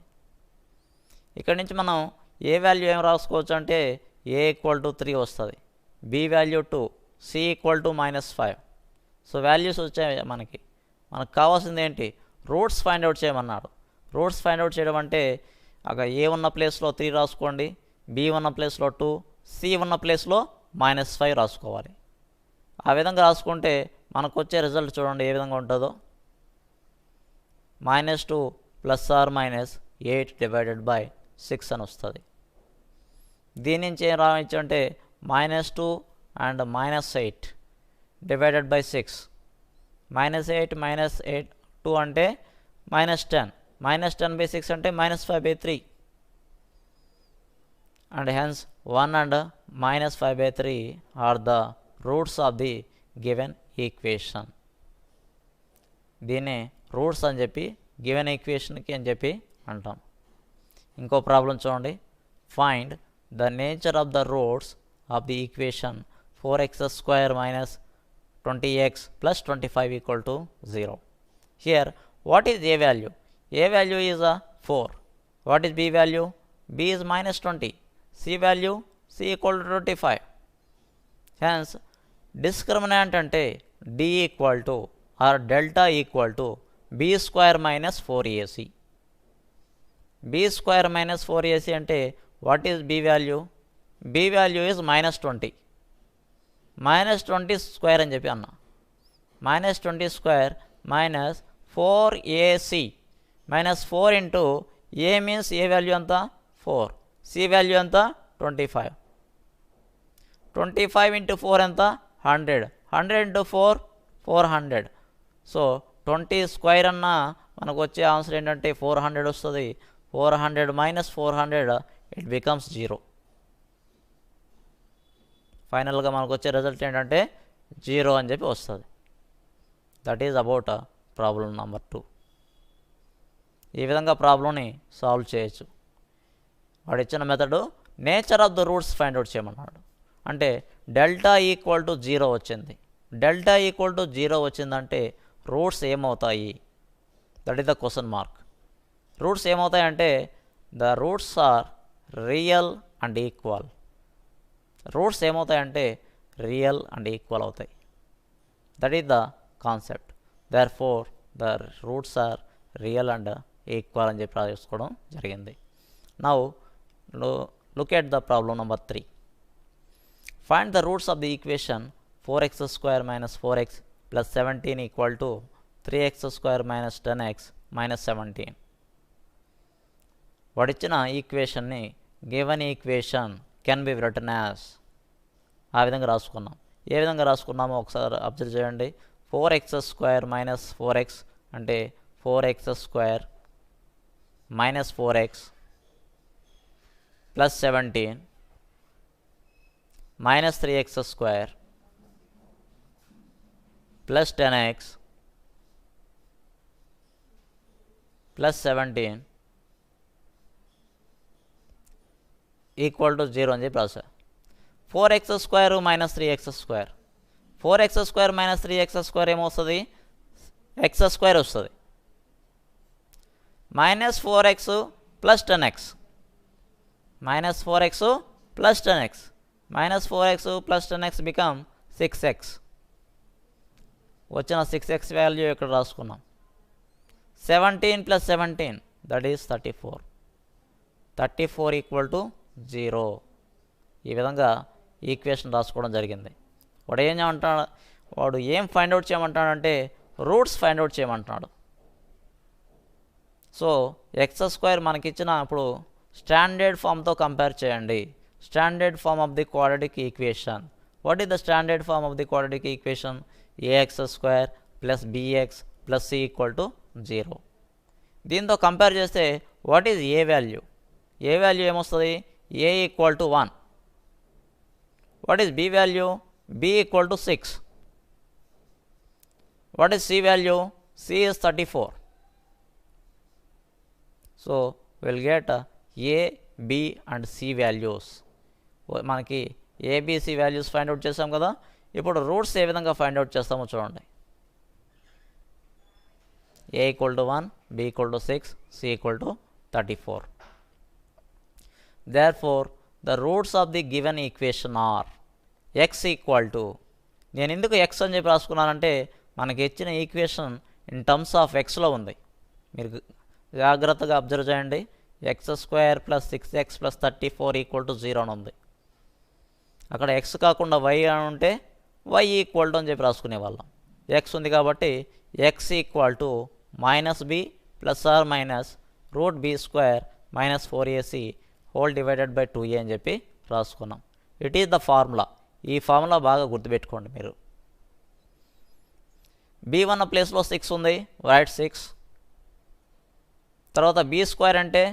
S1: ఇక్కడ నుంచి మనం ఏ value ఏం రాసుకోవచ్చు అంటే a equal to 3 వస్తుంది, b value 2, c equal to -5. So values వచ్చాయి. మనకు కావాల్సింది ఏంటి? రూట్స్ ఫైండ్ అవుట్ చేయమన్నాడు. రూట్స్ ఫైండ్ అవుట్ చేయడం అంటే అక్కడ ఏ ఉన్న ప్లేస్లో 3 రాసుకోండి, b ఉన్న ప్లేస్లో 2, c ఉన్న ప్లేస్లో -5 రాసుకోవాలి. ఆ విధంగా రాసుకుంటే మనకు వచ్చే రిజల్ట్ చూడండి ఏ విధంగా ఉంటుందో. -2 plus or minus 8 divided by 6 అని వస్తుంది. దీని నుంచి ఏం రావచ్చు అంటే -2 అండ్ -8 డివైడెడ్ బై 6. -8 -2 అంటే -10, -10 by 6 అంటే -5 by 3. And hence 1 and -5 by 3 are the roots of the given equation. దీన్నే రూట్స్ అని చెప్పి గివెన్ ఈక్వేషన్కి అని చెప్పి అంటాం. ఇంకో ప్రాబ్లం చూడండి. Find the nature of the roots of the equation 4x square minus 20x plus 25 equal to 0. Here what is a value? A value is 4. What is b value? b is -20. c value c equal to 25. Hence discriminant ante d equal to or delta equal to b square minus 4ac. b square minus 4ac ante what is b value? b value is -20. -20 square అని చెప్పి అన్న. -20 square minus 4ac -4 into a means A value ఎంత 4, c value ఎంత 25. 25 into 4 ఎంత 100, 100 into 4 400. So 20 square అన్న మనకు వచ్చే answer ఏంటంటే 400 వస్తుంది. 400 మైనస్ 400 ఇట్ బికమ్స్ 0. ఫైనల్గా మనకు వచ్చే రిజల్ట్ ఏంటంటే 0 అని చెప్పి వస్తుంది. That is about problem number 2. ఈ విధంగా ప్రాబ్లంని సాల్వ్ చేయొచ్చు. వాడు ఇచ్చిన method nature of the roots find out చేయమన్నాడు. అంటే డెల్టా ఈక్వల్ టు 0 వచ్చింది. డెల్టా ఈక్వల్ టు 0 వచ్చిందంటే రూట్స్ ఏమవుతాయి? That is the question mark. Roots ఏమవుతాయంటే the roots are real and equal. Roots ఏమవుతాయంటే రియల్ అండ్ ఈక్వల్ అవుతాయి. That is the concept. Therefore the roots are real and equal అని చెప్పి రాసుకోవడం జరిగింది. Now look at the problem number 3. Find the roots of the equation 4x square minus 4x plus 17 equal to 3x square minus 10x minus 17. వాడిచ్చిన ఈక్వేషన్ని given equation can be written as ఆ విధంగా రాసుకున్నాం. ఏ విధంగా రాసుకున్నామో ఒకసారి అబ్జర్వ్ చేయండి. 4x square minus 4x అంటే 4x square minus 4x plus 17 minus 3x square plus 10x plus 17 equal to 0 అని చెప్పి రాసా. 4x square minus 3x square, 4x square minus 3x square ఏమొస్తుంది, x స్క్వేర్ వస్తుంది. Minus 4x plus 10x, minus 4x plus 10x, minus 4x plus 10x become 6x. వచ్చిన 6x value ఇక్కడ రాసుకున్నాం. 17 plus 17 that is 34, 34 equal to 0. ఈ విధంగా equation రాసుకోవడం జరిగింది. వాడు ఏం చేయమంటాడు, వాడు ఏం ఫైండ్ అవుట్ చేయమంటాడంటే రూట్స్ ఫైండ్ అవుట్ చేయమంటున్నాడు. సో ఎక్స్ స్క్వేర్ మనకిచ్చిన ఇప్పుడు స్టాండర్డ్ ఫామ్తో కంపేర్ చేయండి. Standard form of the quadratic equation. What is the standard form of the quadratic equation? A x square plus b x plus C equal to 0. దీంతో compare చేస్తే what is a value? A value ఏమొస్తుంది? A equal to 1. What is b value? B equal to 6. What is c value? C is 34. So will get a, b and c values. మనకి ABC values find out చేసాం కదా. ఇప్పుడు roots ఏ విధంగా find out చేస్తామో చూడండి. A equal to 1, B equal to 6, c equal to 34. Therefore, the roots of the given equation are x equal to, నేను ఎందుకు X అని చెప్పి రాసుకున్నానంటే మనకి ఇచ్చిన ఈక్వేషన్ ఇన్ టర్మ్స్ ఆఫ్ ఎక్స్లో ఉంది. మీరు జాగ్రత్తగా అబ్జర్వ్ చేయండి. X square plus 6x plus 34 equal to 0 అని ఉంది. అక్కడ ఎక్స్ కాకుండా వై అని ఉంటే వై ఈక్వల్ టు అని చెప్పి రాసుకునేవాళ్ళం. ఎక్స్ ఉంది కాబట్టి x equal to minus b plus or minus root b square minus 4ac whole divided by 2a అని చెప్పి రాసుకున్నాం. It is the formula. ఈ ఫార్ములా బాగా గుర్తుపెట్టుకోండి మీరు. b1 ప్లేస్లో 6 ఉంది, రైట్ 6. తర్వాత బి స్క్వేర్ అంటే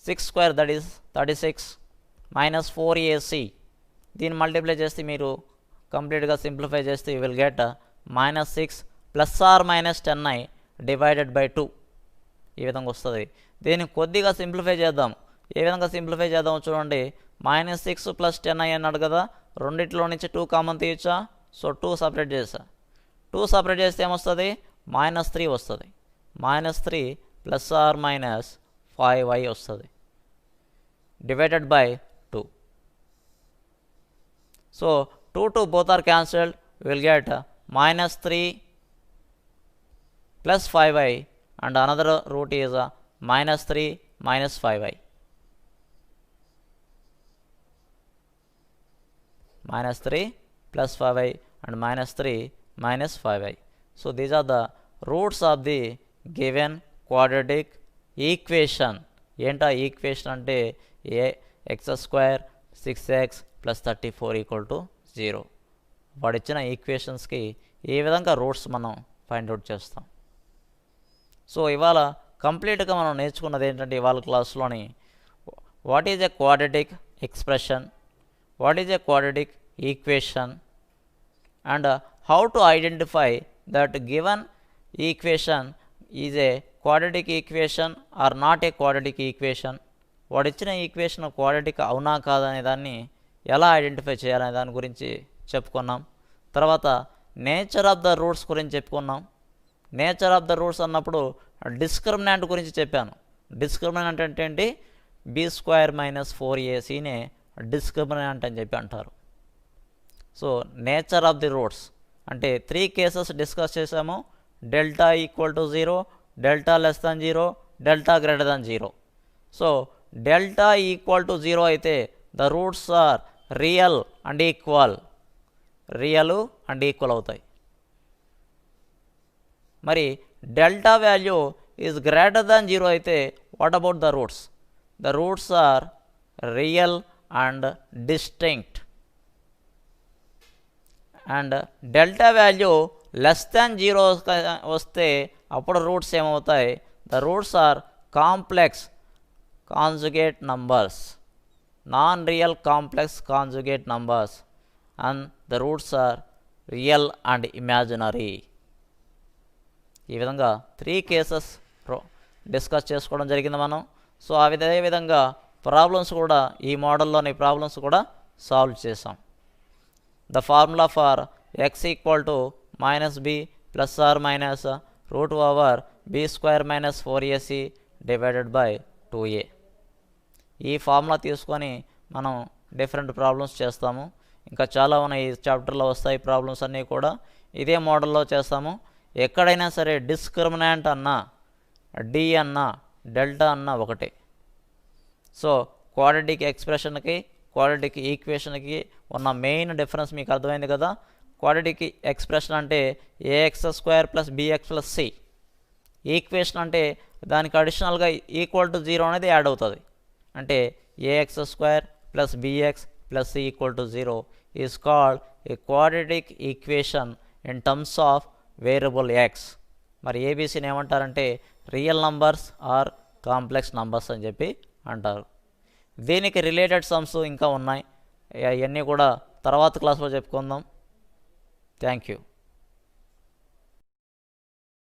S1: 6 square that is 36 minus 4ac. దీన్ని మల్టిప్లై చేస్తే మీరు కంప్లీట్గా సింప్లిఫై చేస్తే you will get minus 6 plus or minus 10i divided by 2. ఈ విధంగా వస్తుంది. దీన్ని కొద్దిగా సింప్లిఫై చేద్దాం. ఏ విధంగా సింప్లిఫై చేద్దాం చూడండి. మైనస్ 6 ప్లస్ 10i అన్నాడు కదా, రెండిట్లో నుంచి 2 కామన్ తీయచ్చా. సో 2 సపరేట్ చేసా. 2 సపరేట్ చేస్తే ఏమొస్తుంది? మైనస్ 3 వస్తుంది. Minus 3 plus or minus 5i వస్తుంది divided by 2. So 2 both are cancelled. We will get minus 3 plus 5i and another root is minus 3 minus 5i. Minus 3 plus 5i and minus 3 minus 5i. So these are the roots of the given quadratic equation. ఏంటా equation అంటే a x square 6x plus 34 equal to 0. వాడు ఇచ్చిన ఈక్వేషన్స్కి ఏ విధంగా roots మనం find out చేస్తాం. So ఇవాళ కంప్లీట్గా మనం నేర్చుకున్నది ఏంటంటే ఇవాళ క్లాస్లోని what is a quadratic expression, what is a quadratic equation and how to identify that given equation is a quadratic equation or not a quadratic equation. వాడు ఇచ్చిన ఈక్వేషన్ క్వాడ్రాటిక్ అవునా కాదనే దాన్ని ఎలా ఐడెంటిఫై చేయాలనే దాని గురించి చెప్పుకున్నాం. తర్వాత నేచర్ ఆఫ్ ద రూట్స్ గురించి చెప్పుకున్నాం. నేచర్ ఆఫ్ ద రూట్స్ అన్నప్పుడు డిస్క్రిమినెంట్ గురించి చెప్పాను. డిస్క్రిమినెంట్ అంటే ఏంటి? B square minus 4ac discriminant అని చెప్పి అంటారు. So nature of the roots అంటే 3 కేసెస్ డిస్కస్ చేసాము. Delta equal to 0, delta less than 0, delta greater than 0. So delta equal to 0 అయితే the roots are real and equal. Real and equal అవుతాయి. మరి delta value is greater than 0 అయితే what about the roots? The roots are real and distinct. And delta value less than 0 వస్తే అప్పుడు roots ఏమవుతాయి? The roots are complex conjugate numbers, non real complex conjugate numbers, and the roots are real and imaginary. ఈ విధంగా 3 cases discuss చేసుకోవడం జరిగింది మనం. So అదే విధంగా ప్రాబ్లమ్స్ కూడా ఈ మోడల్లోని ప్రాబ్లమ్స్ కూడా సాల్వ్ చేసాం. The formula for x equal to -b plus or minus √b² - 4ac divided by 2a. ఈ ఫార్ములా తీసుకొని మనం డిఫరెంట్ ప్రాబ్లమ్స్ చేస్తాము. ఇంకా చాలా ఉన్నాయి ఈ చాప్టర్లో వస్తాయి ప్రాబ్లమ్స్ అన్నీ కూడా ఇదే మోడల్లో చేస్తాము. ఎక్కడైనా సరే డిస్క్రిమినాంట్ అన్నా డి అన్నా డెల్టా అన్నా ఒకటే. సో క్వాడ్రాటిక్ ఎక్స్ప్రెషన్కి క్వాడ్రాటిక్ ఈక్వేషన్కి ఉన్న మెయిన్ డిఫరెన్స్ మీకు అర్థమైంది కదా. క్వాడ్రాటిక్ ఎక్స్ప్రెషన్ అంటే ax² + bx + c. ఈక్వేషన్ అంటే దానికి అడిషనల్గా ఈక్వల్ టు 0 అనేది యాడ్ అవుతుంది. అంటే ax² + bx + c = 0 is called a quadratic equation in terms of variable x. మరి ఏబీసీని ఏమంటారంటే real numbers or complex numbers అని చెప్పి అంటారు. దీనికి రిలేటెడ్ సమ్స్ ఇంకా ఉన్నాయి. అవన్నీ కూడా తర్వాత క్లాస్లో చెప్పుకుందాం. Thank you.